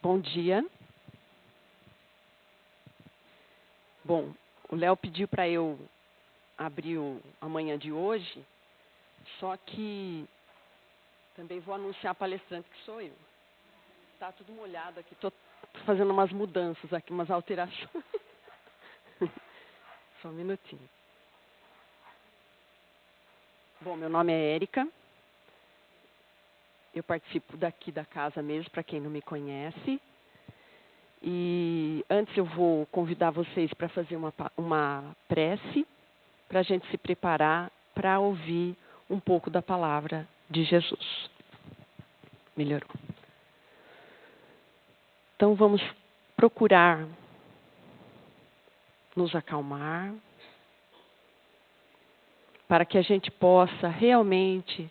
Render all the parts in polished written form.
Bom dia. Bom, o Léo pediu para eu abrir a manhã de hoje, só que também vou anunciar a palestrante, que sou eu. Está tudo molhado aqui, estou fazendo umas mudanças aqui, umas alterações. Só um minutinho. Bom, meu nome é Érica. Eu participo daqui da casa mesmo, para quem não me conhece. E antes eu vou convidar vocês para fazer uma prece, para a gente se preparar para ouvir um pouco da palavra de Jesus. Melhorou. Então vamos procurar nos acalmar, para que a gente possa realmente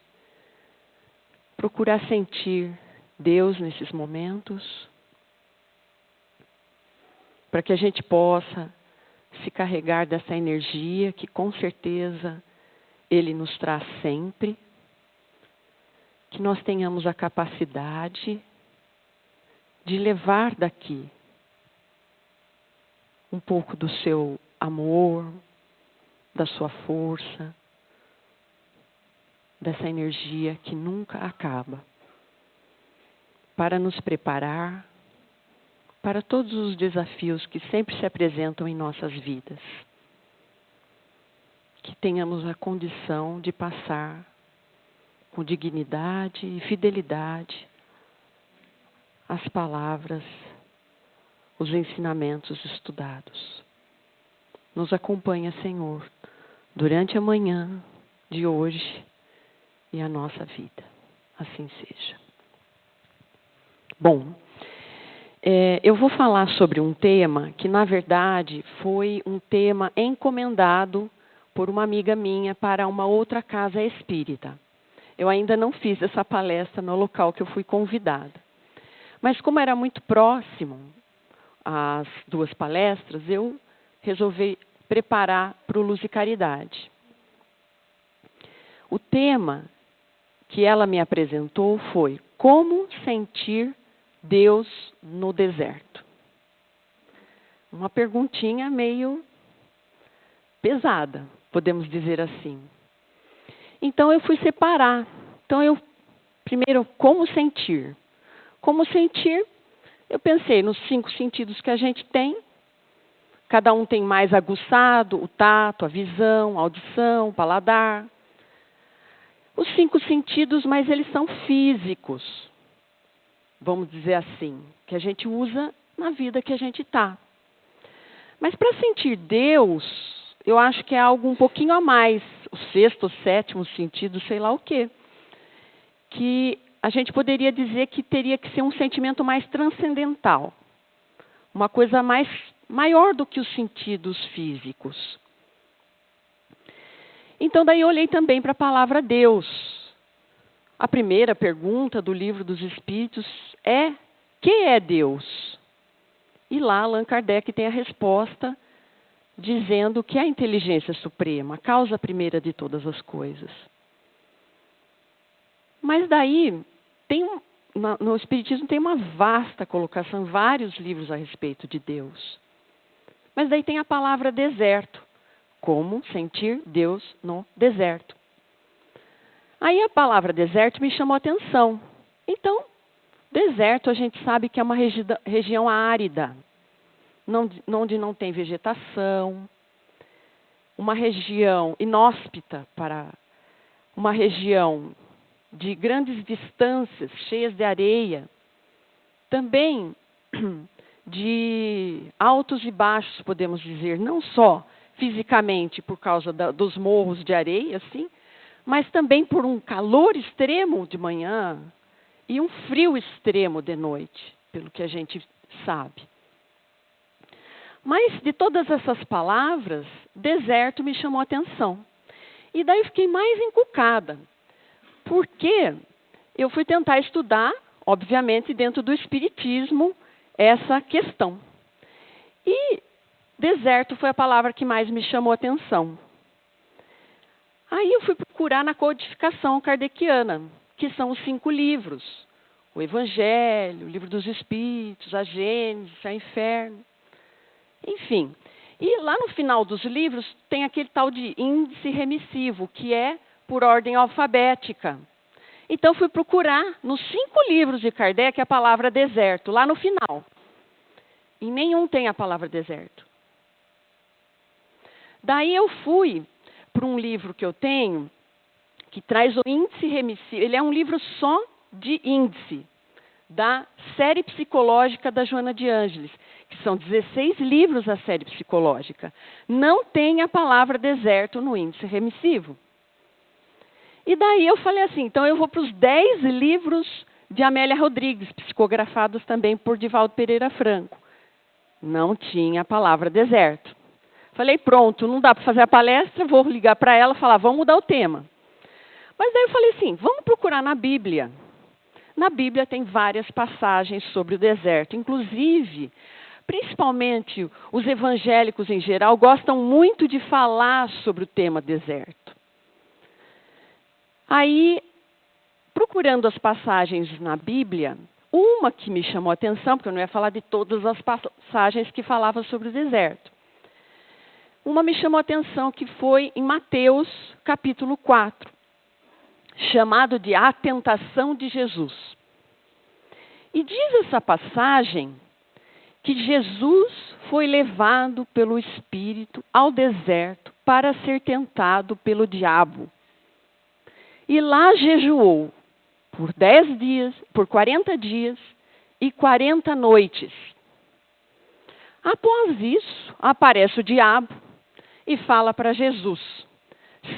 procurar sentir Deus nesses momentos, para que a gente possa se carregar dessa energia que com certeza Ele nos traz sempre, que nós tenhamos a capacidade de levar daqui um pouco do seu amor, da sua força, dessa energia que nunca acaba, para nos preparar para todos os desafios que sempre se apresentam em nossas vidas. Que tenhamos a condição de passar com dignidade e fidelidade as palavras, os ensinamentos estudados. Nos acompanha, Senhor, durante a manhã de hoje e a nossa vida. Assim seja. Bom, eu vou falar sobre um tema que, na verdade, foi um tema encomendado por uma amiga minha para uma outra casa espírita. Eu ainda não fiz essa palestra no local que eu fui convidada. Mas como era muito próximo às duas palestras, eu resolvi preparar para o Luz e Caridade. O tema que ela me apresentou foi Como sentir Deus no deserto. Uma perguntinha meio pesada, podemos dizer assim. Então eu fui separar. Então primeiro, como sentir? Como sentir? Eu pensei nos 5 sentidos que a gente tem. Cada um tem mais aguçado, o tato, a visão, a audição, o paladar. Os 5 sentidos, mas eles são físicos. Vamos dizer assim, que a gente usa na vida que a gente está. Mas para sentir Deus, eu acho que é algo um pouquinho a mais, o 6º, 7º sentido, sei lá o quê. Que a gente poderia dizer que teria que ser um sentimento mais transcendental. Uma coisa maior do que os sentidos físicos. Então daí eu olhei também para a palavra Deus. A primeira pergunta do Livro dos Espíritos é: quem é Deus? E lá Allan Kardec tem a resposta dizendo que é a inteligência suprema, a causa primeira de todas as coisas. Mas daí, no Espiritismo tem uma vasta colocação, vários livros a respeito de Deus. Mas daí tem a palavra deserto. Como sentir Deus no deserto? Aí a palavra deserto me chamou a atenção. Então, deserto a gente sabe que é uma região árida, onde não tem vegetação, uma região inóspita para uma região de grandes distâncias, cheias de areia, também de altos e baixos, podemos dizer, não só fisicamente por causa dos morros de areia, assim, mas também por um calor extremo de manhã e um frio extremo de noite, pelo que a gente sabe. Mas de todas essas palavras, deserto me chamou a atenção. E daí eu fiquei mais encucada, porque eu fui tentar estudar, obviamente, dentro do Espiritismo, essa questão. E deserto foi a palavra que mais me chamou a atenção. Aí eu fui procurar na codificação kardeciana, que são os 5 livros. o Evangelho, o Livro dos Espíritos, a Gênesis, o Inferno, enfim. E lá no final dos livros tem aquele tal de índice remissivo, que é por ordem alfabética. Então fui procurar nos 5 livros de Kardec a palavra deserto, lá no final. E nenhum tem a palavra deserto. Daí eu fui para um livro que eu tenho, que traz o índice remissivo. Ele é um livro só de índice, da série psicológica da Joana de Ângeles, que são 16 livros da série psicológica. Não tem a palavra deserto no índice remissivo. E daí eu falei assim, então eu vou para os 10 livros de Amélia Rodrigues, psicografados também por Divaldo Pereira Franco. Não tinha a palavra deserto. Falei, pronto, não dá para fazer a palestra, vou ligar para ela e falar, vamos mudar o tema. Mas daí eu falei assim, vamos procurar na Bíblia. Na Bíblia tem várias passagens sobre o deserto. Inclusive, principalmente os evangélicos em geral, gostam muito de falar sobre o tema deserto. Aí, procurando as passagens na Bíblia, uma que me chamou a atenção, porque eu não ia falar de todas as passagens que falavam sobre o deserto. Uma me chamou a atenção, que foi em Mateus, capítulo 4, chamado de A Tentação de Jesus. E diz essa passagem que Jesus foi levado pelo Espírito ao deserto para ser tentado pelo diabo. E lá jejuou por 10 dias, por 40 dias e 40 noites. Após isso, aparece o diabo e fala para Jesus,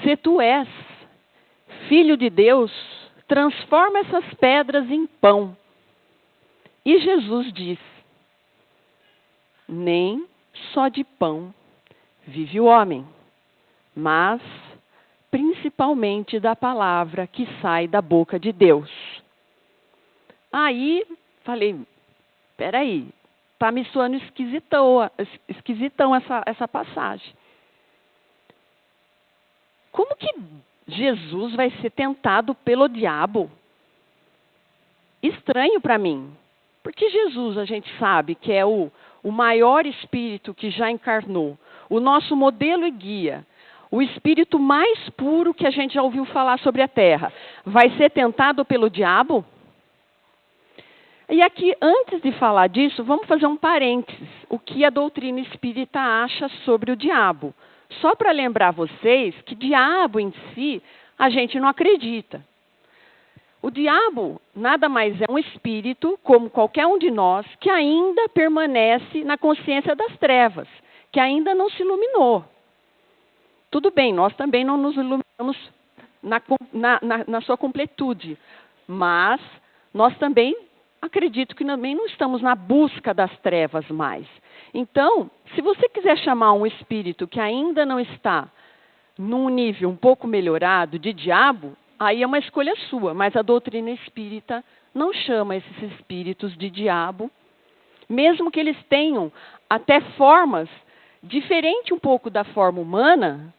se tu és filho de Deus, transforma essas pedras em pão. E Jesus diz, nem só de pão vive o homem, mas principalmente da palavra que sai da boca de Deus. Aí, falei, peraí, está me soando esquisitão essa passagem. Como que Jesus vai ser tentado pelo diabo? Estranho para mim. Porque Jesus, a gente sabe que é o maior espírito que já encarnou, o nosso modelo e guia, o espírito mais puro que a gente já ouviu falar sobre a Terra. Vai ser tentado pelo diabo? E aqui, antes de falar disso, vamos fazer um parênteses. O que a doutrina espírita acha sobre o diabo? Só para lembrar vocês que diabo em si, a gente não acredita. O diabo nada mais é um espírito, como qualquer um de nós, que ainda permanece na consciência das trevas, que ainda não se iluminou. Tudo bem, nós também não nos iluminamos na sua completude, mas nós também, acredito que também não estamos na busca das trevas mais. Então, se você quiser chamar um espírito que ainda não está num nível um pouco melhorado de diabo, aí é uma escolha sua, mas a doutrina espírita não chama esses espíritos de diabo, mesmo que eles tenham até formas diferentes um pouco da forma humana,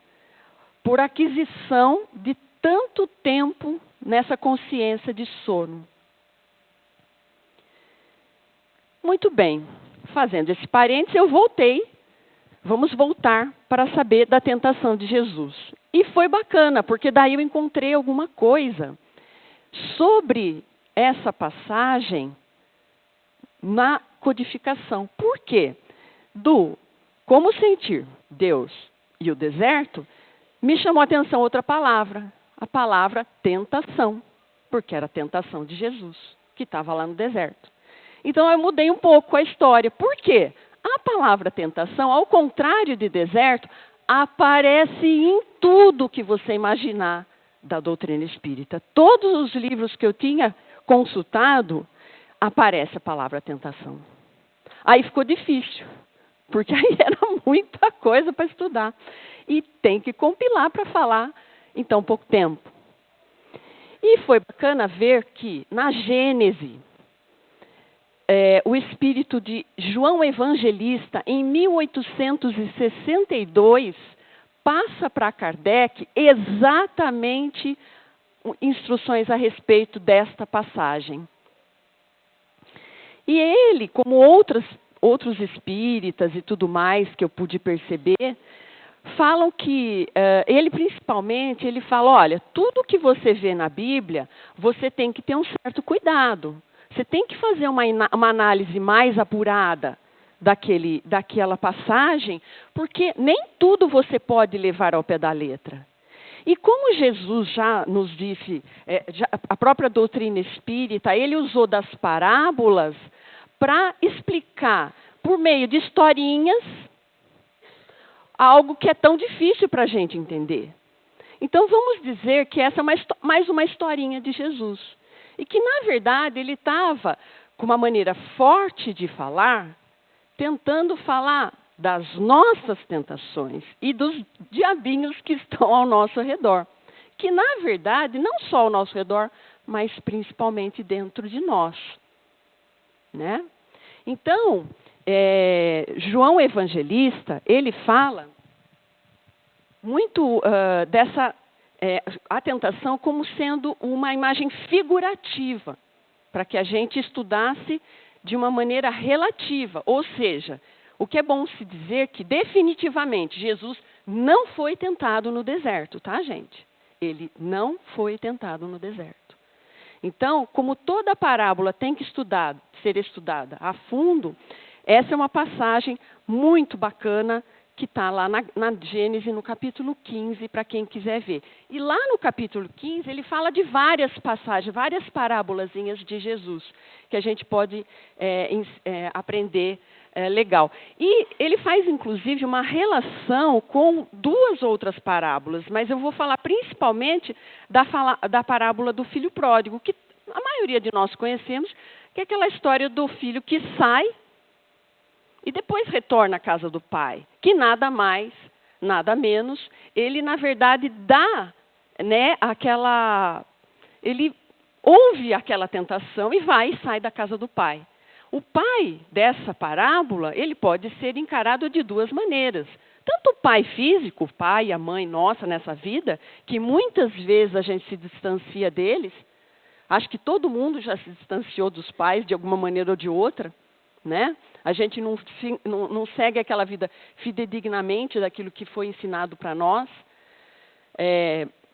por aquisição de tanto tempo nessa consciência de sono. Muito bem, fazendo esse parênteses, eu voltei. Vamos voltar para saber da tentação de Jesus. E foi bacana, porque daí eu encontrei alguma coisa sobre essa passagem na codificação. Por quê? Do como sentir Deus e o deserto, me chamou a atenção outra palavra, a palavra tentação, porque era a tentação de Jesus, que estava lá no deserto. Então eu mudei um pouco a história. Por quê? A palavra tentação, ao contrário de deserto, aparece em tudo que você imaginar da doutrina espírita. Todos os livros que eu tinha consultado, aparece a palavra tentação. Aí ficou difícil, porque aí era muita coisa para estudar. E tem que compilar para falar em tão pouco tempo. E foi bacana ver que na Gênese, o espírito de João Evangelista, em 1862, passa para Kardec exatamente instruções a respeito desta passagem. E ele, como outros espíritas e tudo mais que eu pude perceber, falam que, ele principalmente, ele fala, olha, tudo que você vê na Bíblia, você tem que ter um certo cuidado. Você tem que fazer uma análise mais apurada daquela passagem, porque nem tudo você pode levar ao pé da letra. E como Jesus já nos disse, a própria doutrina espírita, ele usou das parábolas para explicar, por meio de historinhas, algo que é tão difícil para a gente entender. Então, vamos dizer que essa é mais uma historinha de Jesus. E que, na verdade, ele estava com uma maneira forte de falar, tentando falar das nossas tentações e dos diabinhos que estão ao nosso redor. Que, na verdade, não só ao nosso redor, mas principalmente dentro de nós. Né? Então, João Evangelista, ele fala muito a tentação como sendo uma imagem figurativa, para que a gente estudasse de uma maneira relativa. Ou seja, o que é bom se dizer que definitivamente Jesus não foi tentado no deserto, tá, gente? Ele não foi tentado no deserto. Então, como toda parábola tem que ser estudada a fundo, essa é uma passagem muito bacana que está lá na Gênesis, no capítulo 15, para quem quiser ver. E lá no capítulo 15, ele fala de várias passagens, várias parábolazinhas de Jesus, que a gente pode aprender legal. E ele faz, inclusive, uma relação com duas outras parábolas, mas eu vou falar principalmente da parábola do filho pródigo, que a maioria de nós conhecemos, que é aquela história do filho que sai e depois retorna à casa do pai, que nada mais, nada menos, ele, na verdade, dá, né, ele ouve aquela tentação e vai e sai da casa do pai. O pai dessa parábola, ele pode ser encarado de duas maneiras. Tanto o pai físico, o pai e a mãe nossa nessa vida, que muitas vezes a gente se distancia deles. Acho que todo mundo já se distanciou dos pais de alguma maneira ou de outra, né? A gente não segue aquela vida fidedignamente daquilo que foi ensinado para nós,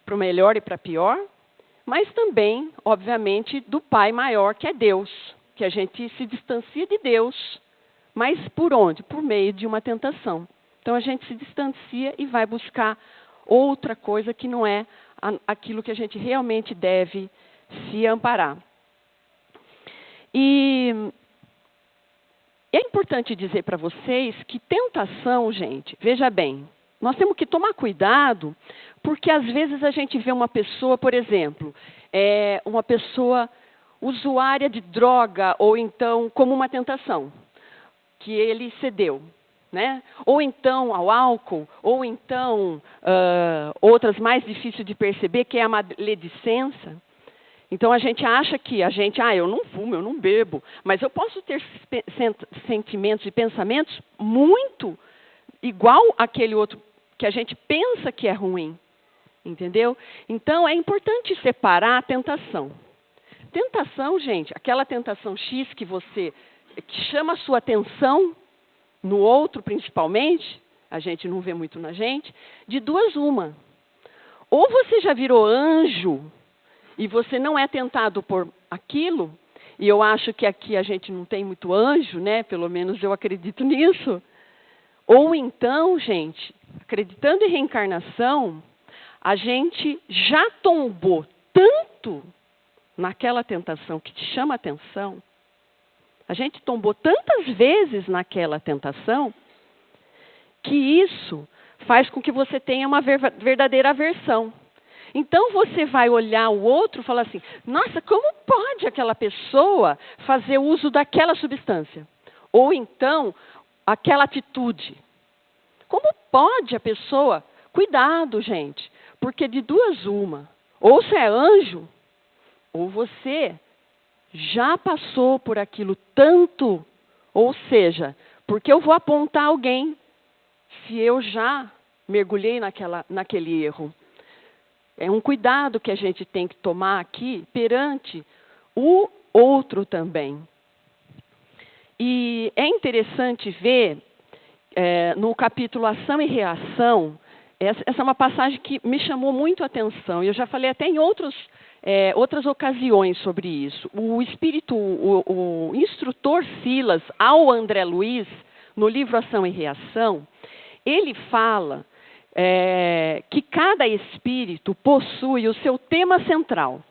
para o melhor e para pior, mas também, obviamente, do Pai maior, que é Deus, que a gente se distancia de Deus, mas por onde? Por meio de uma tentação. Então, a gente se distancia e vai buscar outra coisa que não é aquilo que a gente realmente deve se amparar. E é importante dizer para vocês que tentação, gente, veja bem, nós temos que tomar cuidado, porque às vezes a gente vê uma pessoa, por exemplo, uma pessoa usuária de droga, ou então como uma tentação, que ele cedeu, né? Ou então ao álcool, ou então outras mais difíceis de perceber, que é a maledicência. Então, a gente acha que eu não fumo, eu não bebo, mas eu posso ter sentimentos e pensamentos muito igual àquele outro que a gente pensa que é ruim, entendeu? Então, é importante separar a tentação. Tentação, gente, aquela tentação X que chama a sua atenção, no outro principalmente, a gente não vê muito na gente, de duas uma. Ou você já virou anjo, e você não é tentado por aquilo, e eu acho que aqui a gente não tem muito anjo, né? Pelo menos eu acredito nisso. Ou então, gente, acreditando em reencarnação, a gente já tombou tanto naquela tentação que te chama a atenção, a gente tombou tantas vezes naquela tentação, que isso faz com que você tenha uma verdadeira aversão. Então, você vai olhar o outro e falar assim, nossa, como pode aquela pessoa fazer uso daquela substância? Ou então, aquela atitude. Como pode a pessoa? Cuidado, gente, porque de duas uma. Ou você é anjo, ou você já passou por aquilo tanto. Ou seja, porque eu vou apontar alguém se eu já mergulhei naquele erro. É um cuidado que a gente tem que tomar aqui perante o outro também. E é interessante ver, no capítulo Ação e Reação, essa é uma passagem que me chamou muito a atenção. E eu já falei até em outras ocasiões sobre isso. O instrutor Silas, ao André Luiz, no livro Ação e Reação, ele fala que cada espírito possui o seu tema central.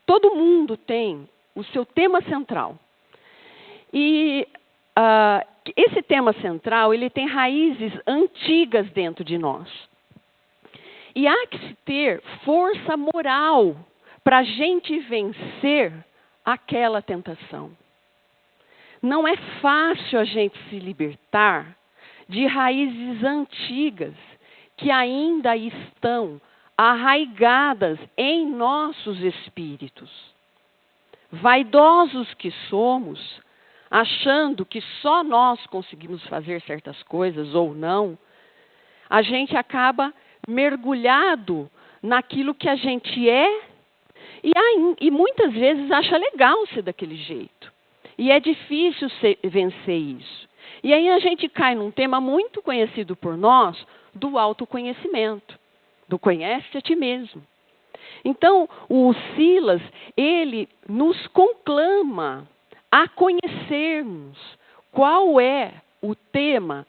Todo mundo tem o seu tema central. E esse tema central, ele tem raízes antigas dentro de nós. E há que se ter força moral para a gente vencer aquela tentação. Não é fácil a gente se libertar de raízes antigas que ainda estão arraigadas em nossos espíritos. Vaidosos que somos, achando que só nós conseguimos fazer certas coisas ou não, a gente acaba mergulhado naquilo que a gente é e muitas vezes acha legal ser daquele jeito. E é difícil vencer isso. E aí a gente cai num tema muito conhecido por nós, do autoconhecimento, do conhece a ti mesmo. Então, o Silas, ele nos conclama a conhecermos qual é o tema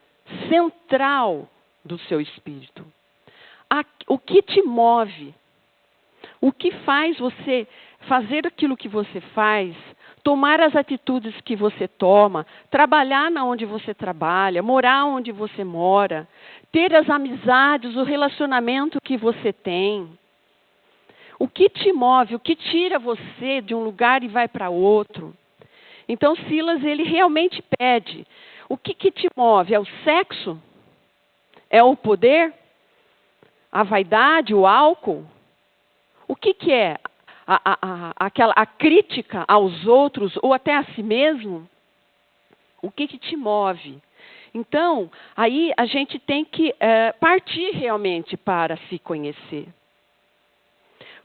central do seu espírito. O que te move? O que faz você fazer aquilo que você faz, tomar as atitudes que você toma, trabalhar na onde você trabalha, morar onde você mora, ter as amizades, o relacionamento que você tem? O que te move? O que tira você de um lugar e vai para outro? Então, Silas, ele realmente pede. O que te move? É o sexo? É o poder? A vaidade? O álcool? O que é? A crítica aos outros ou até a si mesmo? O que te move? Então, aí a gente tem que partir realmente para se conhecer.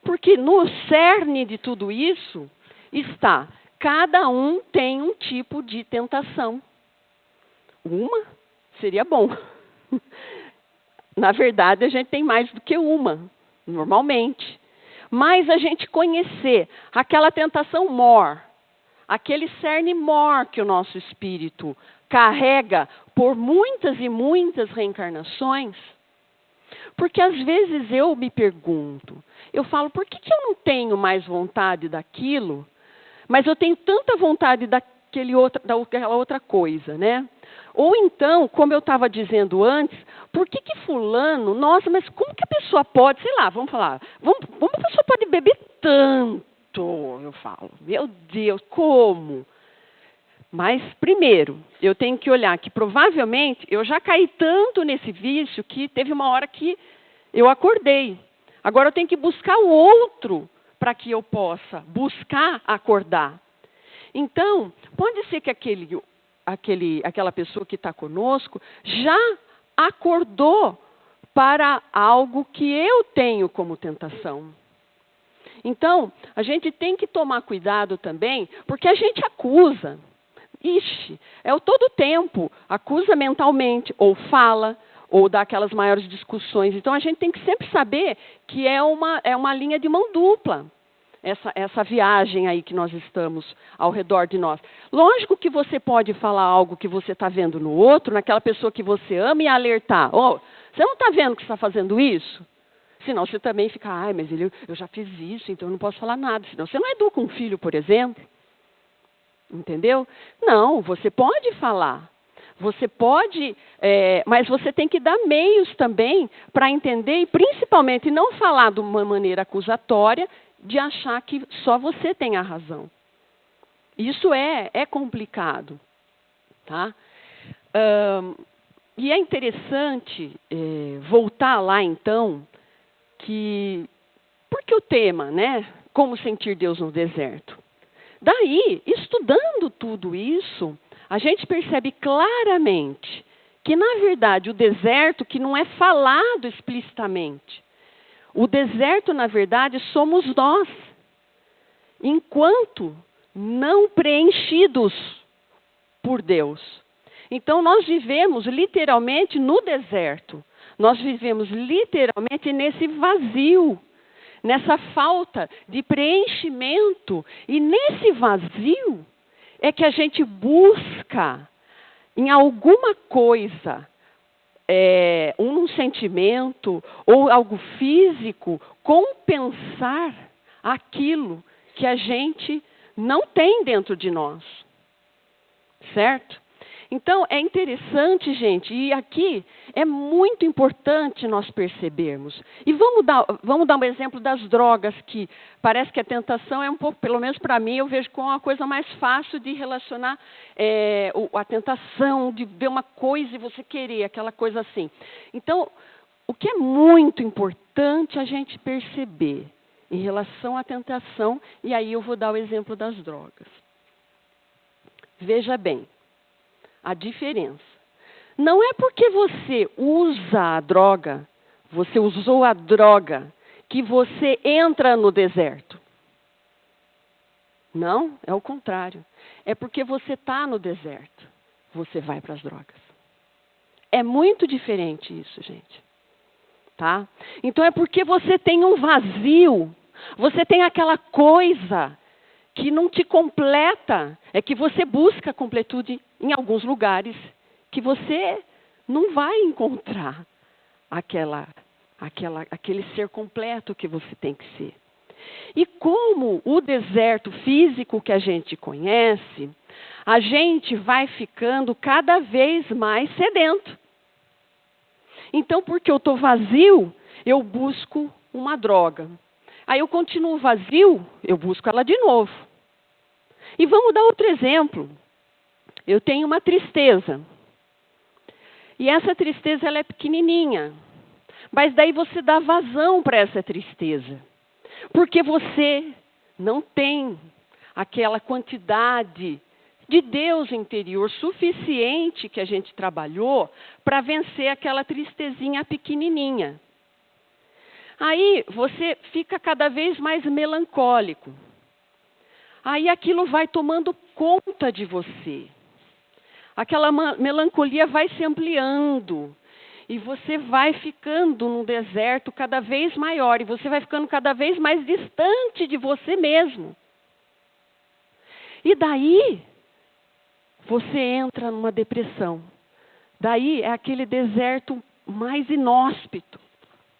Porque no cerne de tudo isso está, cada um tem um tipo de tentação. Uma seria bom. Na verdade, a gente tem mais do que uma, normalmente. Mas a gente conhecer aquela tentação mor, aquele cerne mor que o nosso espírito carrega por muitas e muitas reencarnações. Porque às vezes eu me pergunto, eu falo, por que eu não tenho mais vontade daquilo, mas eu tenho tanta vontade daquela outra coisa, né? Ou então, como eu estava dizendo antes, por que fulano, nossa, mas como que a pessoa pode, sei lá, vamos falar, como a pessoa pode beber tanto? Eu falo, meu Deus, como? Mas, primeiro, eu tenho que olhar que provavelmente eu já caí tanto nesse vício que teve uma hora que eu acordei. Agora eu tenho que buscar o outro para que eu possa buscar acordar. Então, pode ser que aquela pessoa que está conosco já acordou para algo que eu tenho como tentação. Então, a gente tem que tomar cuidado também, porque a gente acusa. Ixi, todo tempo, acusa mentalmente, ou fala, ou dá aquelas maiores discussões. Então, a gente tem que sempre saber que é uma linha de mão dupla, essa viagem aí que nós estamos ao redor de nós. Lógico que você pode falar algo que você está vendo no outro, naquela pessoa que você ama e alertar. Oh, você não está vendo que você está fazendo isso? Senão você também fica, mas eu já fiz isso, então eu não posso falar nada. Senão você não educa um filho, por exemplo. Entendeu? Não, você pode falar. Você pode, mas você tem que dar meios também para entender e principalmente não falar de uma maneira acusatória de achar que só você tem a razão. Isso é complicado. Tá? E é interessante voltar lá então, porque o tema, né? Como sentir Deus no deserto. Daí, estudando tudo isso, a gente percebe claramente que, na verdade, o deserto, que não é falado explicitamente, o deserto, na verdade, somos nós, enquanto não preenchidos por Deus. Então, nós vivemos literalmente no deserto. Nós vivemos literalmente nesse vazio, nessa falta de preenchimento. E nesse vazio é que a gente busca em alguma coisa, um sentimento ou algo físico, compensar aquilo que a gente não tem dentro de nós. Certo? Então, é interessante, gente, e aqui é muito importante nós percebermos. E vamos dar um exemplo das drogas, que parece que a tentação é um pouco, pelo menos para mim, eu vejo como uma coisa mais fácil de relacionar a tentação, de ver uma coisa e você querer, aquela coisa assim. Então, o que é muito importante a gente perceber em relação à tentação, e aí eu vou dar o exemplo das drogas. Veja bem. A diferença. Não é porque você usa a droga, você usou a droga, que você entra no deserto. Não, é o contrário. É porque você está no deserto, você vai para as drogas. É muito diferente isso, gente. Tá? Então é porque você tem um vazio, você tem aquela coisa que não te completa, é que você busca completude em alguns lugares que você não vai encontrar aquele ser completo que você tem que ser. E como o deserto físico que a gente conhece, a gente vai ficando cada vez mais sedento. Então, porque eu estou vazio, eu busco uma droga. Aí eu continuo vazio, eu busco ela de novo. E vamos dar outro exemplo. Eu tenho uma tristeza. E essa tristeza ela é pequenininha. Mas daí você dá vazão para essa tristeza. Porque você não tem aquela quantidade de Deus interior suficiente que a gente trabalhou para vencer aquela tristezinha pequenininha. Aí você fica cada vez mais melancólico. Aí aquilo vai tomando conta de você. Aquela melancolia vai se ampliando. E você vai ficando num deserto cada vez maior. E você vai ficando cada vez mais distante de você mesmo. E daí, você entra numa depressão. Daí é aquele deserto mais inóspito,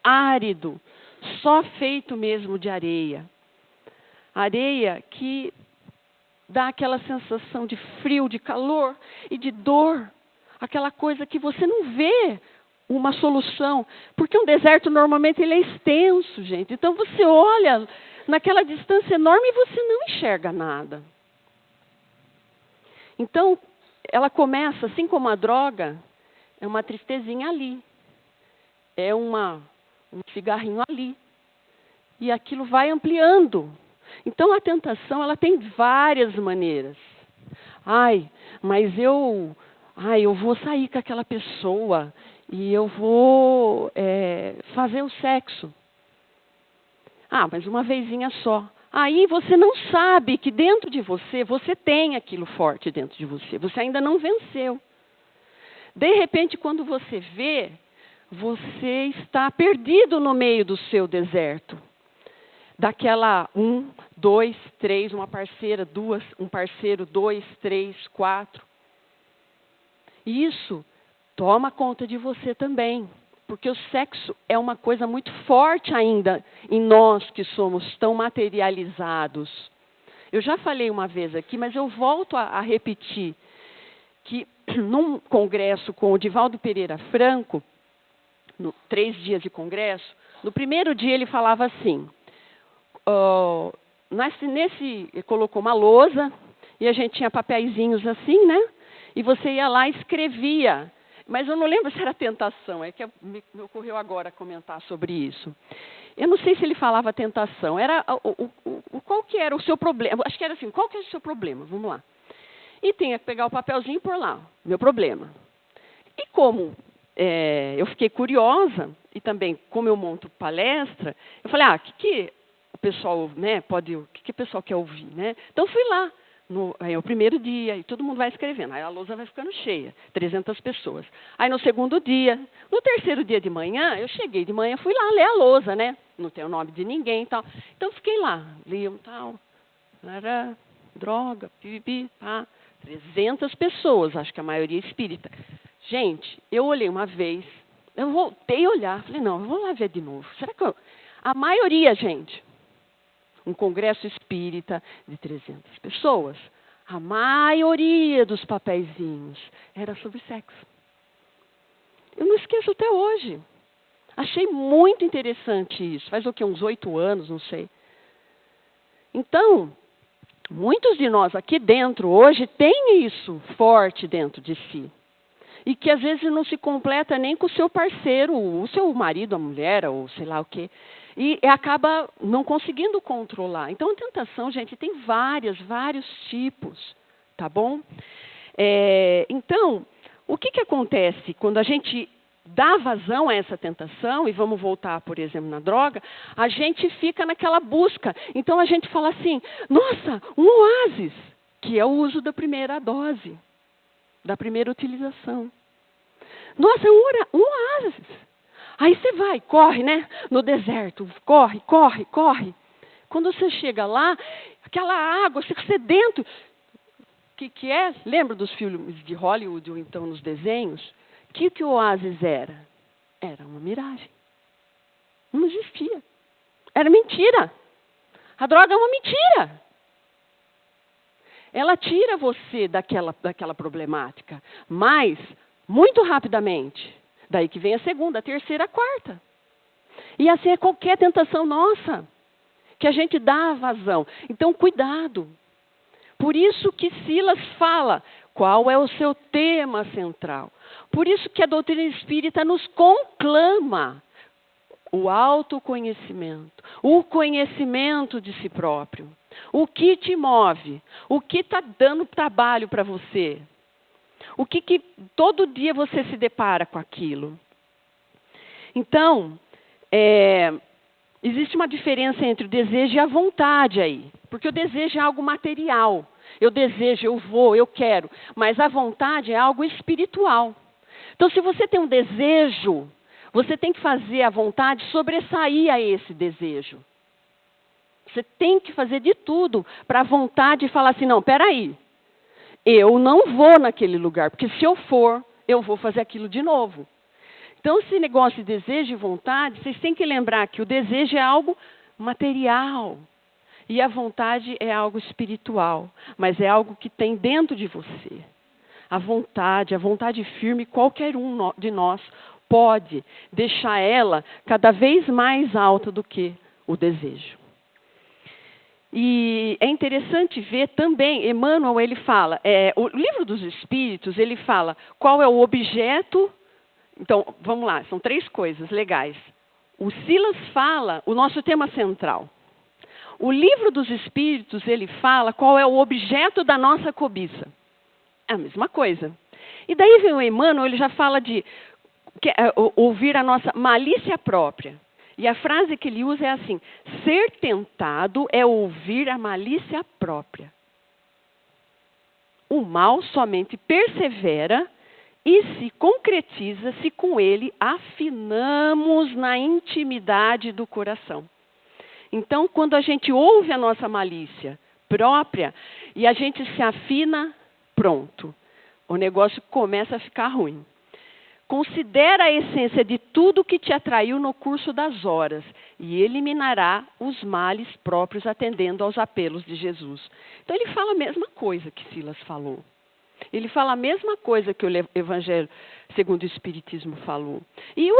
árido, só feito mesmo de areia. Areia que dá aquela sensação de frio, de calor e de dor. Aquela coisa que você não vê uma solução. Porque um deserto normalmente ele é extenso, gente. Então você olha naquela distância enorme e você não enxerga nada. Então, ela começa, assim como a droga, é uma tristezinha ali. É um cigarrinho ali. E aquilo vai ampliando. Então, a tentação, ela tem várias maneiras. Mas eu vou sair com aquela pessoa e eu vou fazer o sexo. Mas uma vezinha só. Aí você não sabe que dentro de você tem aquilo forte dentro de você. Você ainda não venceu. De repente, quando você vê, você está perdido no meio do seu deserto. Daquela 1, 2, 3, uma parceira, 2, um parceiro, 2, 3, 4. E isso toma conta de você também. Porque o sexo é uma coisa muito forte ainda em nós que somos tão materializados. Eu já falei uma vez aqui, mas eu volto a repetir que num congresso com o Divaldo Pereira Franco, 3 dias de congresso, no primeiro dia ele falava assim, ele colocou uma lousa e a gente tinha papeizinhos assim, né? E você ia lá e escrevia. Mas eu não lembro se era tentação, é que me ocorreu agora comentar sobre isso. Eu não sei se ele falava tentação, era qual que era o seu problema? Acho que era assim, qual que é o seu problema? Vamos lá. E tinha que pegar o papelzinho e pôr lá, meu problema. E como eu fiquei curiosa, e também como eu monto palestra, eu falei, o que o pessoal, né, o que o pessoal quer ouvir, né? Então fui lá Aí é o primeiro dia, e todo mundo vai escrevendo. Aí a lousa vai ficando cheia, 300 pessoas. Aí no segundo dia, no terceiro dia de manhã, eu cheguei de manhã, fui lá ler a lousa, né? Não tem o nome de ninguém e tal. Então fiquei lá, li um tal, droga, pipipi, pá. 300 pessoas, acho que a maioria espírita. Gente, eu olhei uma vez, eu voltei a olhar, falei, não, eu vou lá ver de novo. Será que a maioria, gente, um congresso espírita de 300 pessoas, a maioria dos papeizinhos era sobre sexo. Eu não esqueço até hoje. Achei muito interessante isso. Faz o quê? Uns 8 anos, não sei. Então, muitos de nós aqui dentro hoje têm isso forte dentro de si. E que às vezes não se completa nem com o seu parceiro, o seu marido, a mulher, ou sei lá o quê. E acaba não conseguindo controlar. Então, a tentação, gente, tem vários tipos, tá bom? Então, o que acontece quando a gente dá vazão a essa tentação, e vamos voltar, por exemplo, na droga, a gente fica naquela busca. Então, a gente fala assim, nossa, um oásis, que é o uso da primeira dose, da primeira utilização. Nossa, um oásis. Aí você vai, corre, né? No deserto, corre. Quando você chega lá, aquela água, você sedento. O que é? Lembra dos filmes de Hollywood ou então nos desenhos? O que o oásis era? Era uma miragem. Não existia. Era mentira. A droga é uma mentira. Ela tira você daquela problemática, mas muito rapidamente. Daí que vem a segunda, a terceira, a quarta. E assim é qualquer tentação nossa, que a gente dá vazão. Então, cuidado. Por isso que Silas fala, qual é o seu tema central. Por isso que a doutrina espírita nos conclama o autoconhecimento, o conhecimento de si próprio. O que te move? O que está dando trabalho para você? O que todo dia você se depara com aquilo? Então, existe uma diferença entre o desejo e a vontade aí. Porque o desejo é algo material. Eu desejo, eu vou, eu quero. Mas a vontade é algo espiritual. Então, se você tem um desejo, você tem que fazer a vontade sobressair a esse desejo. Você tem que fazer de tudo para a vontade falar assim, não, peraí. Eu não vou naquele lugar, porque se eu for, eu vou fazer aquilo de novo. Então, esse negócio de desejo e vontade, vocês têm que lembrar que o desejo é algo material. E a vontade é algo espiritual. Mas é algo que tem dentro de você. A vontade firme, qualquer um de nós pode deixar ela cada vez mais alta do que o desejo. E é interessante ver também, Emmanuel, ele fala, o livro dos Espíritos, ele fala qual é o objeto. Então, vamos lá, são 3 coisas legais. O Silas fala o nosso tema central. O livro dos Espíritos, ele fala qual é o objeto da nossa cobiça. É a mesma coisa. E daí vem o Emmanuel, ele já fala de ouvir a nossa malícia própria. E a frase que ele usa é assim, ser tentado é ouvir a malícia própria. O mal somente persevera e se concretiza se com ele afinamos na intimidade do coração. Então, quando a gente ouve a nossa malícia própria e a gente se afina, pronto. O negócio começa a ficar ruim. Considera a essência de tudo que te atraiu no curso das horas e eliminará os males próprios atendendo aos apelos de Jesus. Então, ele fala a mesma coisa que Silas falou. Ele fala a mesma coisa que o Evangelho segundo o Espiritismo falou. E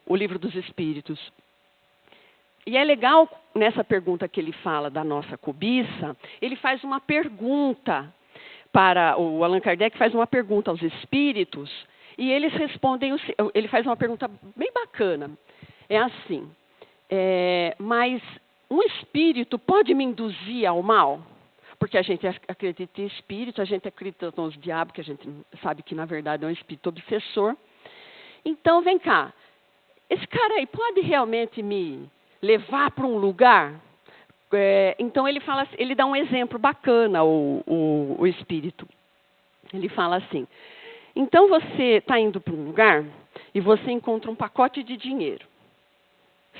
o Livro dos Espíritos. E é legal, nessa pergunta que ele fala da nossa cobiça, ele faz uma pergunta o Allan Kardec faz uma pergunta aos espíritos e eles respondem, ele faz uma pergunta bem bacana. É assim, mas um espírito pode me induzir ao mal? Porque a gente acredita em espírito, a gente acredita nos diabos, que a gente sabe que na verdade é um espírito obsessor. Então, vem cá, esse cara aí pode realmente me levar para um lugar? Então ele fala, ele dá um exemplo bacana, o Espírito. Ele fala assim: então você está indo para um lugar e você encontra um pacote de dinheiro,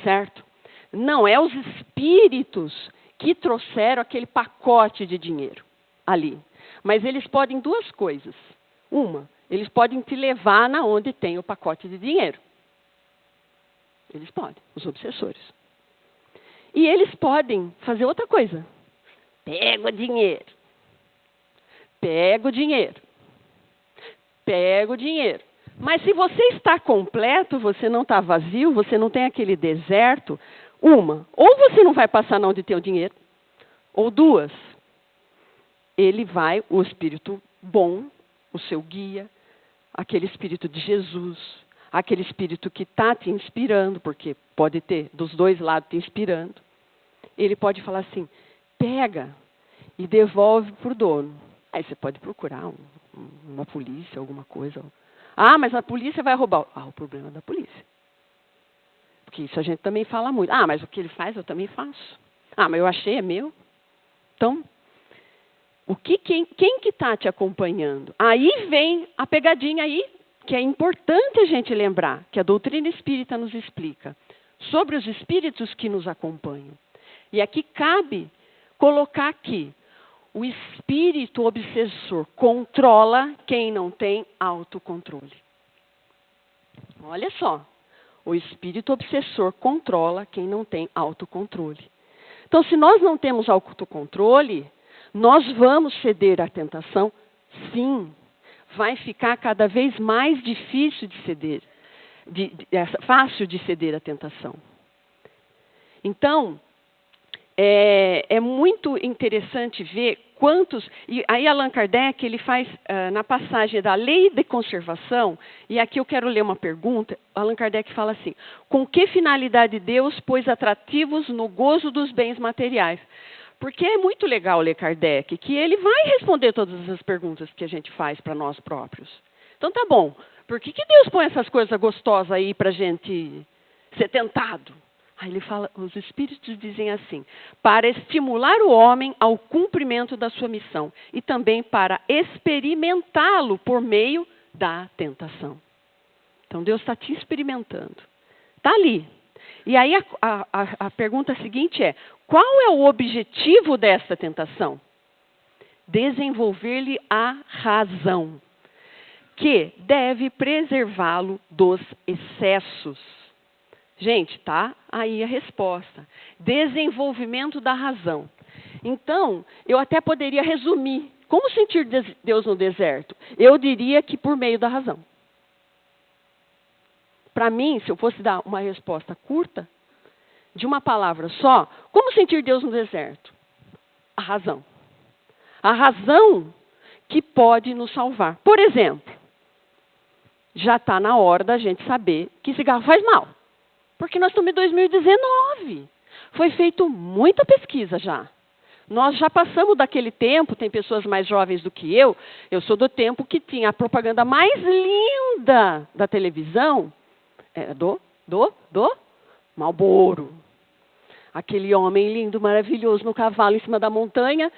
certo? Não é os espíritos que trouxeram aquele pacote de dinheiro ali, mas eles podem duas coisas. Uma, eles podem te levar na onde tem o pacote de dinheiro. Eles podem, os obsessores. E eles podem fazer outra coisa. Pega o dinheiro. Pega o dinheiro. Pega o dinheiro. Mas se você está completo, você não está vazio, você não tem aquele deserto, ou você não vai passar onde tem o dinheiro, ou duas, o espírito bom, o seu guia, aquele espírito de Jesus, aquele espírito que está te inspirando, porque pode ter dos dois lados te inspirando, ele pode falar assim: pega e devolve para o dono. Aí você pode procurar uma polícia, alguma coisa. Ah, mas a polícia vai roubar. Ah, o problema é da polícia. Porque isso a gente também fala muito. Ah, mas o que ele faz eu também faço. Ah, mas eu achei, é meu. Então, quem que está te acompanhando? Aí vem a pegadinha aí, que é importante a gente lembrar, que a doutrina espírita nos explica, sobre os espíritos que nos acompanham. E aqui cabe colocar aqui: o espírito obsessor controla quem não tem autocontrole. Olha só, o espírito obsessor controla quem não tem autocontrole. Então, se nós não temos autocontrole, nós vamos ceder à tentação? Sim. Vai ficar cada vez mais difícil de ceder, fácil de ceder à tentação. Então, é muito interessante ver quantos... E aí Allan Kardec, ele faz, na passagem da lei de conservação, e aqui eu quero ler uma pergunta, Allan Kardec fala assim: com que finalidade Deus pôs atrativos no gozo dos bens materiais? Porque é muito legal ler Kardec, que ele vai responder todas as perguntas que a gente faz para nós próprios. Então tá bom, por que Deus põe essas coisas gostosas aí para a gente ser tentado? Aí ele fala, os espíritos dizem assim: para estimular o homem ao cumprimento da sua missão e também para experimentá-lo por meio da tentação. Então Deus está te experimentando. Está ali. E aí a pergunta seguinte é: qual é o objetivo desta tentação? Desenvolver-lhe a razão, que deve preservá-lo dos excessos. Gente, tá aí a resposta. Desenvolvimento da razão. Então, eu até poderia resumir. Como sentir Deus no deserto? Eu diria que por meio da razão. Para mim, se eu fosse dar uma resposta curta, de uma palavra só, como sentir Deus no deserto? A razão. A razão que pode nos salvar. Por exemplo, já está na hora da gente saber que cigarro faz mal. Porque nós estamos em 2019. Foi feita muita pesquisa já. Nós já passamos daquele tempo, tem pessoas mais jovens do que eu sou do tempo que tinha a propaganda mais linda da televisão, do Marlboro. Aquele homem lindo, maravilhoso, no cavalo em cima da montanha,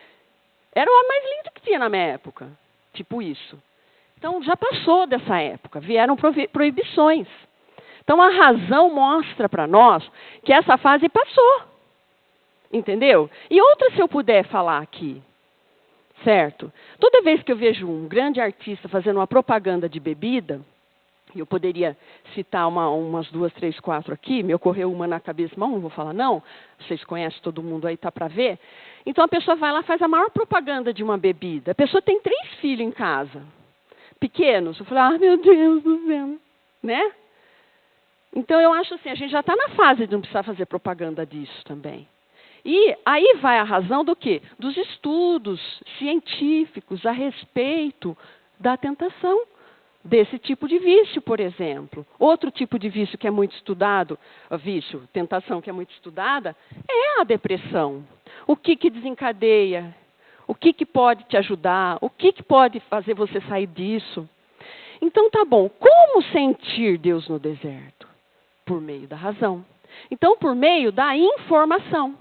era o homem mais lindo que tinha na minha época. Tipo isso. Então, já passou dessa época, vieram proibições. Então, a razão mostra para nós que essa fase passou. Entendeu? E outra, se eu puder falar aqui, certo? Toda vez que eu vejo um grande artista fazendo uma propaganda de bebida, eu poderia citar umas 2, 3, 4 aqui, me ocorreu uma na cabeça, mas não vou falar não, vocês conhecem todo mundo aí, tá para ver. Então, a pessoa vai lá e faz a maior propaganda de uma bebida. A pessoa tem 3 filhos em casa, pequenos. Eu falo, meu Deus do céu, né? Então, eu acho assim, a gente já está na fase de não precisar fazer propaganda disso também. E aí vai a razão do quê? Dos estudos científicos a respeito da tentação desse tipo de vício, por exemplo. Outro tipo de vício que é muito estudado, tentação que é muito estudada, é a depressão. O que desencadeia? O que pode te ajudar? O que pode fazer você sair disso? Então, tá bom. Como sentir Deus no deserto? Por meio da razão. Então, por meio da informação.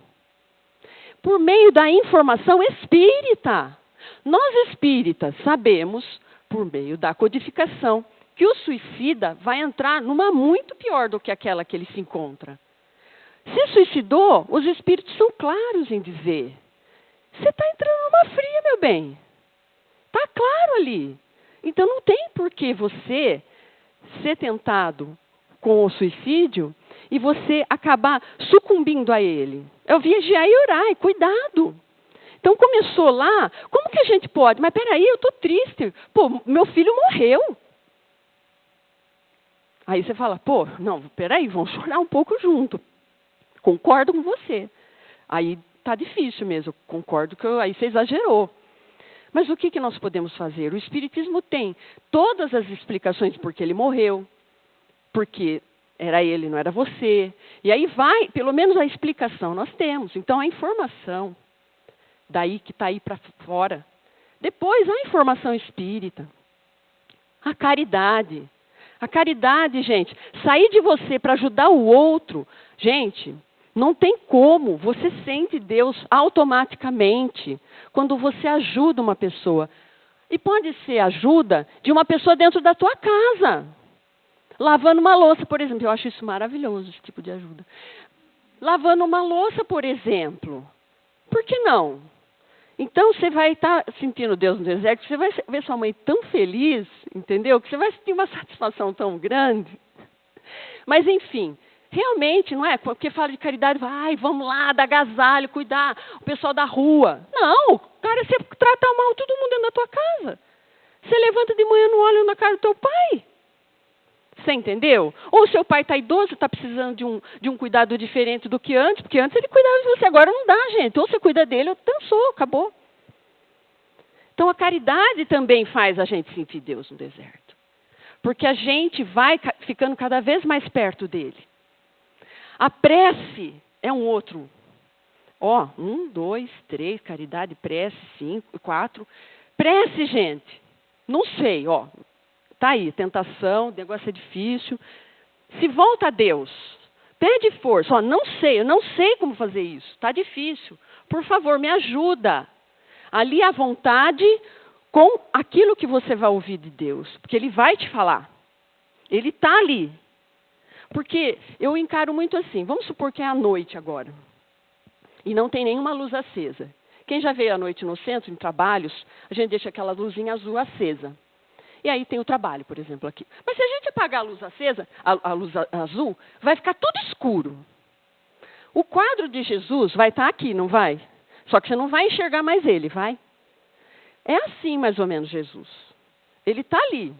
por meio da informação espírita. Nós espíritas sabemos, por meio da codificação, que o suicida vai entrar numa muito pior do que aquela que ele se encontra. Se suicidou, os espíritos são claros em dizer: você está entrando numa fria, meu bem. Está claro ali. Então não tem por que você ser tentado com o suicídio e você acabar sucumbindo a ele. É o vigiar e orar, cuidado. Então começou lá, como que a gente pode? Mas peraí, eu estou triste. Pô, meu filho morreu. Aí você fala, pô, não, peraí, vamos chorar um pouco junto. Concordo com você. Aí está difícil mesmo, concordo que aí você exagerou. Mas o que nós podemos fazer? O Espiritismo tem todas as explicações por que ele morreu, porque era ele, não era você. E aí vai, pelo menos a explicação nós temos. Então a informação, daí que está aí para fora. Depois a informação espírita, a caridade. A caridade, gente, sair de você para ajudar o outro, gente, não tem como. Você sente Deus automaticamente quando você ajuda uma pessoa. E pode ser ajuda de uma pessoa dentro da tua casa. Lavando uma louça, por exemplo. Eu acho isso maravilhoso, esse tipo de ajuda. Lavando uma louça, por exemplo. Por que não? Então, você vai estar sentindo Deus no deserto, você vai ver sua mãe tão feliz, entendeu? Que você vai sentir uma satisfação tão grande. Mas, enfim, realmente, não é? Porque fala de caridade, vai, vamos lá, dar agasalho, cuidar, o pessoal da rua. Não, cara, você trata mal todo mundo dentro da tua casa. Você levanta de manhã, não olha na cara do teu pai. Você entendeu? Ou seu pai está idoso, está precisando de um cuidado diferente do que antes, porque antes ele cuidava de você, agora não dá, gente. Ou você cuida dele, ou dançou, acabou. Então a caridade também faz a gente sentir Deus no deserto. Porque a gente vai ficando cada vez mais perto dele. A prece é um outro. 1, 2, 3, caridade, prece, 5, 4. Prece, gente. Não sei, está aí, tentação, o negócio é difícil. Se volta a Deus, pede força. Não sei, eu não sei como fazer isso. Está difícil. Por favor, me ajuda. Ali à vontade com aquilo que você vai ouvir de Deus. Porque Ele vai te falar. Ele está ali. Porque eu encaro muito assim. Vamos supor que é à noite agora. E não tem nenhuma luz acesa. Quem já veio à noite no centro, em trabalhos, a gente deixa aquela luzinha azul acesa. E aí tem o trabalho, por exemplo, aqui. Mas se a gente apagar a luz acesa, a luz azul, vai ficar tudo escuro. O quadro de Jesus vai estar aqui, não vai? Só que você não vai enxergar mais ele, vai? É assim, mais ou menos, Jesus. Ele está ali.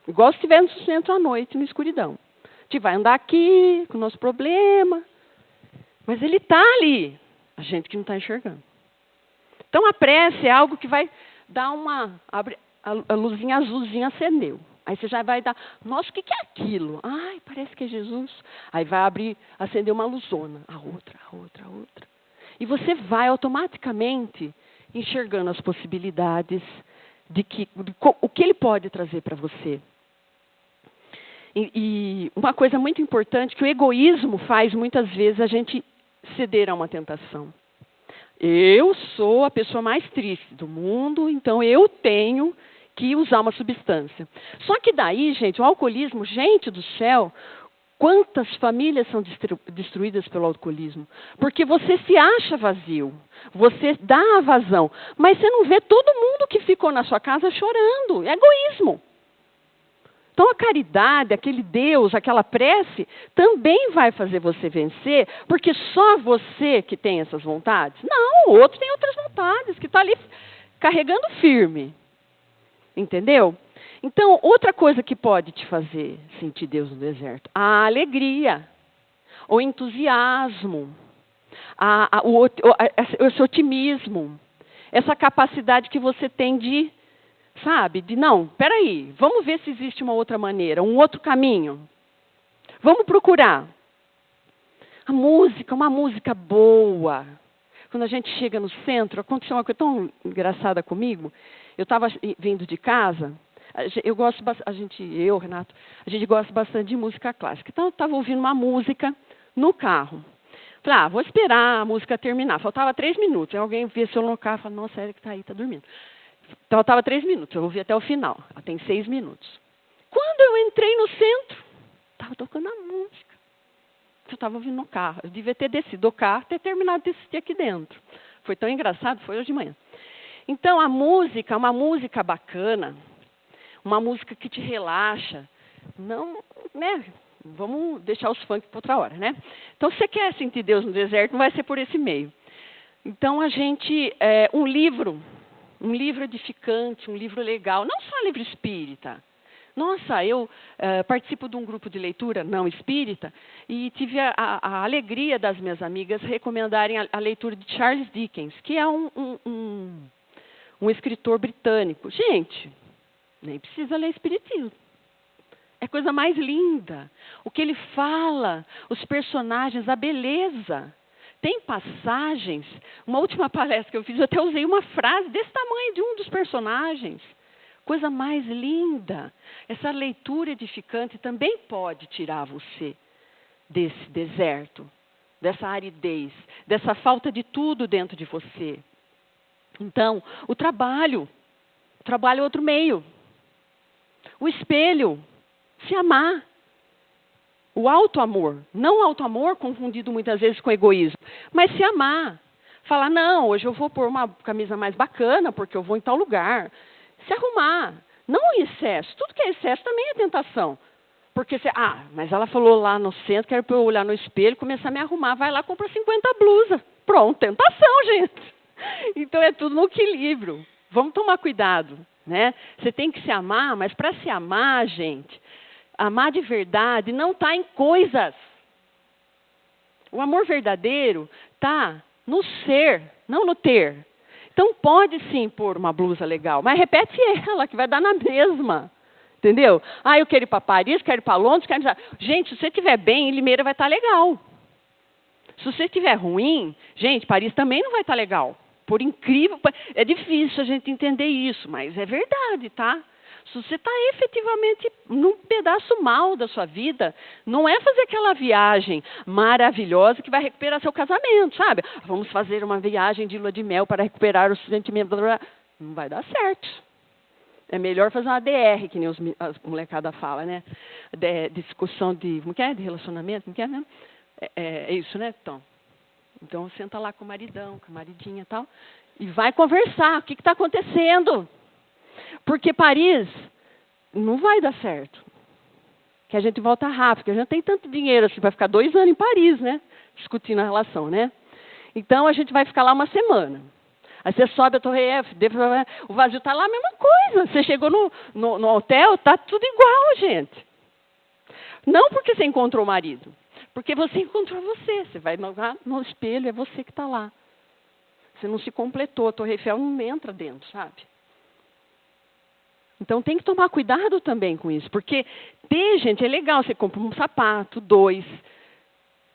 Igual se estivermos no centro à noite, na escuridão. A gente vai andar aqui, com o nosso problema. Mas ele está ali. A gente que não está enxergando. Então, a prece é algo que vai dar a luzinha azulzinha acendeu. Aí você já vai dar, nossa, o que é aquilo? Ai, parece que é Jesus. Aí vai acender uma luzona. A outra. E você vai automaticamente enxergando as possibilidades o que ele pode trazer para você. E uma coisa muito importante, que o egoísmo faz muitas vezes a gente ceder a uma tentação. Eu sou a pessoa mais triste do mundo, então eu tenho que usar uma substância. Só que daí, gente, o alcoolismo, gente do céu, quantas famílias são destruídas pelo alcoolismo? Porque você se acha vazio, você dá a vazão, mas você não vê todo mundo que ficou na sua casa chorando. É egoísmo. Então a caridade, aquele Deus, aquela prece, também vai fazer você vencer, porque só você que tem essas vontades? Não, o outro tem outras vontades, que está ali carregando firme. Entendeu? Então, outra coisa que pode te fazer sentir Deus no deserto, a alegria, o entusiasmo, esse otimismo, essa capacidade que você tem de não, peraí, vamos ver se existe uma outra maneira, um outro caminho. Vamos procurar. A música, uma música boa. Quando a gente chega no centro, aconteceu uma coisa tão engraçada comigo. Eu estava vindo de casa, Renato, a gente gosta bastante de música clássica. Então, eu estava ouvindo uma música no carro. Falei, vou esperar a música terminar. Faltava 3 minutos. Aí alguém via se eu no carro e falava, nossa, a Érica está aí, está dormindo. Então, faltava 3 minutos. Eu ouvi até o final. Ela tem 6 minutos. Quando eu entrei no centro, estava tocando a música. Eu estava ouvindo no carro. Eu devia ter descido do carro, ter terminado de assistir aqui dentro. Foi tão engraçado, foi hoje de manhã. Então, a música é uma música bacana, uma música que te relaxa. Não, né? Vamos deixar os funk para outra hora, né? Então, se você quer sentir Deus no deserto, não vai ser por esse meio. Então, a gente, um livro edificante, um livro legal, não só livro espírita. Nossa, eu participo de um grupo de leitura não espírita e tive a alegria das minhas amigas recomendarem a leitura de Charles Dickens, que é um escritor britânico. Gente, nem precisa ler espiritismo. É a coisa mais linda. O que ele fala, os personagens, a beleza. Tem passagens, uma última palestra que eu fiz, eu até usei uma frase desse tamanho de um dos personagens. Coisa mais linda. Essa leitura edificante também pode tirar você desse deserto, dessa aridez, dessa falta de tudo dentro de você. Então, o trabalho é outro meio. O espelho, se amar. O auto-amor, não o auto-amor confundido muitas vezes com egoísmo, mas se amar. Falar, não, hoje eu vou pôr uma camisa mais bacana porque eu vou em tal lugar. Se arrumar, não em excesso. Tudo que é excesso também é tentação. Porque você, mas ela falou lá no centro, quero eu olhar no espelho, começar a me arrumar, vai lá, compra 50 blusas. Pronto, tentação, gente. Então é tudo no equilíbrio. Vamos tomar cuidado, né? Você tem que se amar, mas para se amar, gente, amar de verdade não está em coisas. O amor verdadeiro está no ser, não no ter. Então, pode sim pôr uma blusa legal, mas repete ela, que vai dar na mesma. Entendeu? Eu quero ir para Paris, quero ir para Londres, quero ir... Gente, se você estiver bem, em Limeira vai estar legal. Se você estiver ruim, gente, Paris também não vai estar legal. Por incrível... É difícil a gente entender isso, mas é verdade, tá? Se você está efetivamente num pedaço mal da sua vida, não é fazer aquela viagem maravilhosa que vai recuperar seu casamento, sabe? Vamos fazer uma viagem de lua de mel para recuperar os sentimentos. Não vai dar certo. É melhor fazer uma DR, que nem as molecadas falam, né? Discussão de... Como que é? De relacionamento? Como que é mesmo? É isso, né? Então, senta lá com o maridão, com a maridinha e tal, e vai conversar. O que está acontecendo? Porque Paris não vai dar certo. Que a gente volta rápido, porque a gente tem tanto dinheiro assim, vai ficar 2 anos em Paris, né? Discutindo a relação, né? Então, a gente vai ficar lá uma semana. Aí você sobe a Torre Eiffel, o vazio está lá, a mesma coisa. Você chegou no hotel, está tudo igual, gente. Não porque você encontrou o marido, porque você encontrou você. Você vai no espelho, é você que está lá. Você não se completou, a Torre Eiffel não entra dentro, sabe? Então, tem que tomar cuidado também com isso. Porque gente, é legal. Você compra um sapato, 2,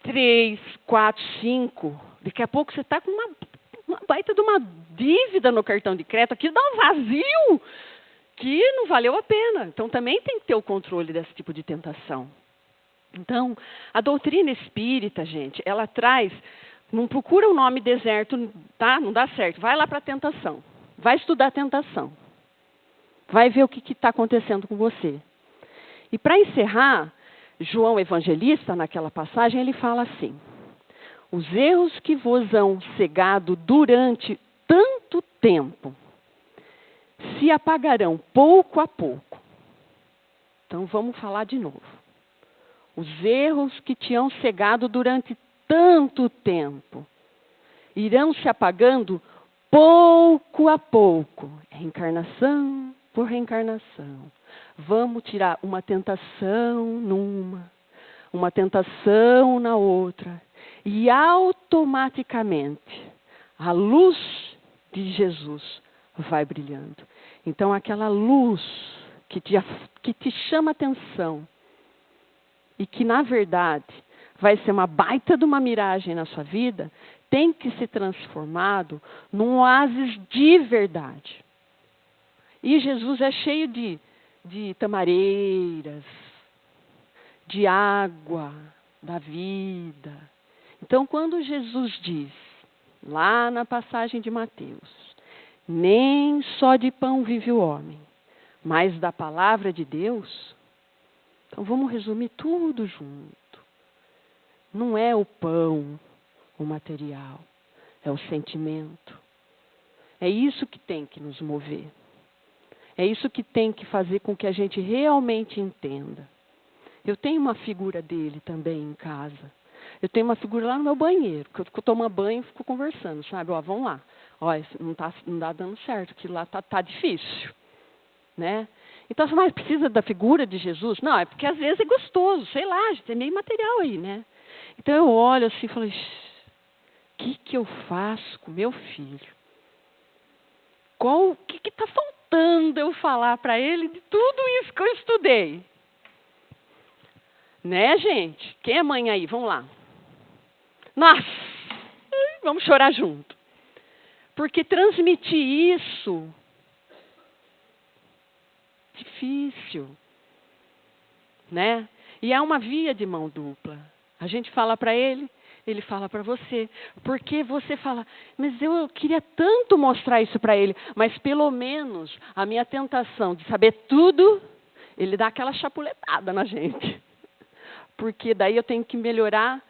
3, 4, 5. Daqui a pouco você está com uma baita de uma dívida no cartão de crédito. Aquilo dá um vazio que não valeu a pena. Então, também tem que ter o controle desse tipo de tentação. Então, a doutrina espírita, gente, ela traz... Não procura o nome deserto, tá? Não dá certo. Vai lá para a tentação. Vai estudar a tentação. Vai ver o que está acontecendo com você. E para encerrar, João Evangelista, naquela passagem, ele fala assim: os erros que vos hão cegado durante tanto tempo se apagarão pouco a pouco. Então, vamos falar de novo. Os erros que te hão cegado durante tanto tempo irão se apagando pouco a pouco. Reencarnação por reencarnação. Vamos tirar uma tentação uma tentação na outra. E automaticamente a luz de Jesus vai brilhando. Então, aquela luz que te chama atenção e que, na verdade, vai ser uma baita de uma miragem na sua vida, tem que ser transformado num oásis de verdade. E Jesus é cheio de tamareiras, de água da vida. Então, quando Jesus diz, lá na passagem de Mateus, nem só de pão vive o homem, mas da palavra de Deus, então vamos resumir tudo junto. Não é o pão, o material, é o sentimento. É isso que tem que nos mover. É isso que tem que fazer com que a gente realmente entenda. Eu tenho uma figura dele também em casa. Eu tenho uma figura lá no meu banheiro, que eu tomo banho e fico conversando, sabe? Ó, vamos lá. Ó, não tá dando certo, aquilo lá tá difícil. Né? Então, mas precisa da figura de Jesus? Não, é porque às vezes é gostoso, sei lá, gente, é meio material aí, né? Então eu olho assim e falo, o que eu faço com meu filho? O que está faltando eu falar para ele de tudo isso que eu estudei? Né, gente? Quem é mãe aí? Vamos lá. Nossa! Vamos chorar junto. Porque transmitir isso é difícil. Né? E é uma via de mão dupla. A gente fala para ele, ele fala para você. Porque você fala, mas eu queria tanto mostrar isso para ele, mas pelo menos a minha tentação de saber tudo, ele dá aquela chapuletada na gente. Porque daí eu tenho que melhorar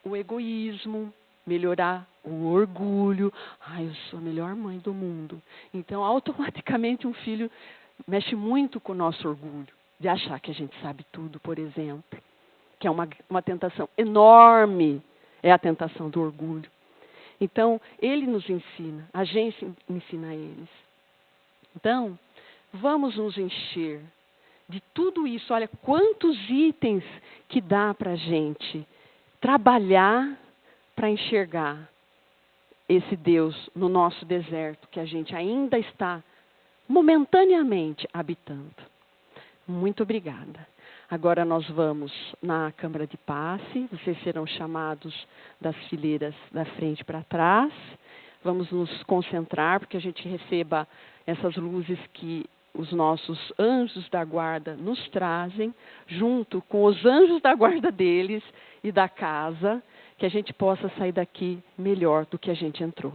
o egoísmo, melhorar o orgulho. Ai, eu sou a melhor mãe do mundo. Então, automaticamente, um filho mexe muito com o nosso orgulho. De achar que a gente sabe tudo, por exemplo. Que é uma tentação enorme. É a tentação do orgulho. Então, ele nos ensina. A gente ensina a eles. Então, vamos nos encher de tudo isso. Olha, quantos itens que dá para a gente trabalhar para enxergar esse Deus no nosso deserto, que a gente ainda está momentaneamente habitando. Muito obrigada. Agora nós vamos na câmara de passe, vocês serão chamados das fileiras da frente para trás. Vamos nos concentrar, porque a gente receba essas luzes que os nossos anjos da guarda nos trazem, junto com os anjos da guarda deles e da casa, que a gente possa sair daqui melhor do que a gente entrou.